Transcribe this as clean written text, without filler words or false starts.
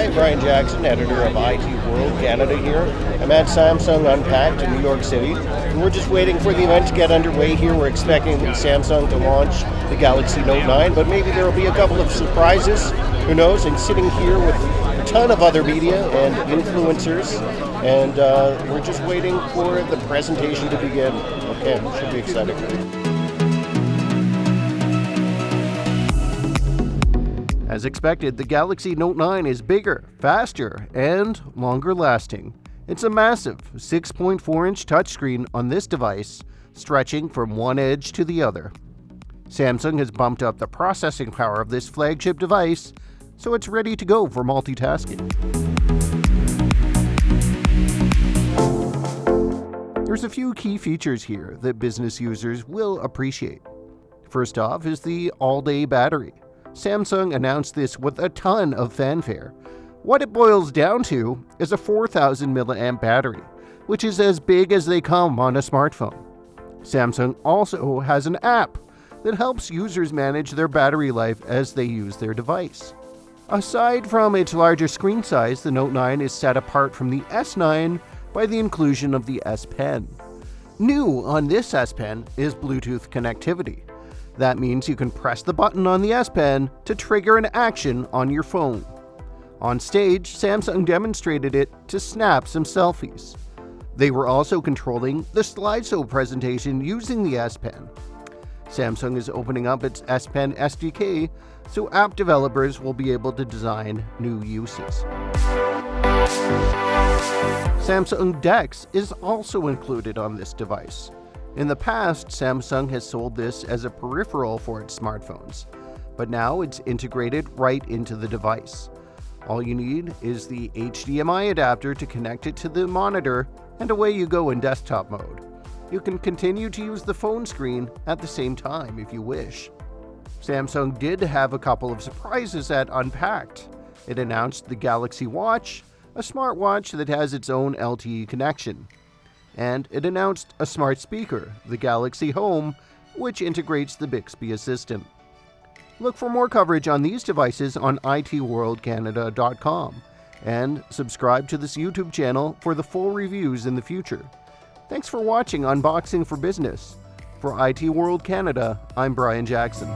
Hi, Brian Jackson, editor of IT World Canada here. I'm at Samsung Unpacked in New York City, and we're just waiting for the event to get underway here. We're expecting Samsung to launch the Galaxy Note 9, but maybe there will be a couple of surprises, who knows, and sitting here with a ton of other media and influencers, and we're just waiting for the presentation to begin. Okay, should be exciting. As expected, the Galaxy Note 9 is bigger, faster, and longer lasting. It's a massive 6.4-inch touchscreen on this device, stretching from one edge to the other. Samsung has bumped up the processing power of this flagship device, so it's ready to go for multitasking. There's a few key features here that business users will appreciate. First off is the all-day battery. Samsung announced this with a ton of fanfare. What it boils down to is a 4,000 milliamp battery, which is as big as they come on a smartphone. Samsung also has an app that helps users manage their battery life as they use their device. Aside from its larger screen size, the Note 9 is set apart from the S9 by the inclusion of the S Pen. New on this S Pen is Bluetooth connectivity. That means you can press the button on the S Pen to trigger an action on your phone. On stage, Samsung demonstrated it to snap some selfies. They were also controlling the slideshow presentation using the S Pen. Samsung is opening up its S Pen SDK so app developers will be able to design new uses. Samsung DeX is also included on this device. In the past, Samsung has sold this as a peripheral for its smartphones, but now it's integrated right into the device. All you need is the HDMI adapter to connect it to the monitor, and away you go in desktop mode. You can continue to use the phone screen at the same time if you wish. Samsung did have a couple of surprises at Unpacked. It announced the Galaxy Watch, a smartwatch that has its own LTE connection. And it announced a smart speaker, the Galaxy Home, which integrates the Bixby Assistant. Look for more coverage on these devices on itworldcanada.com and subscribe to this YouTube channel for the full reviews in the future. Thanks for watching Unboxing for Business. For IT World Canada, I'm Brian Jackson.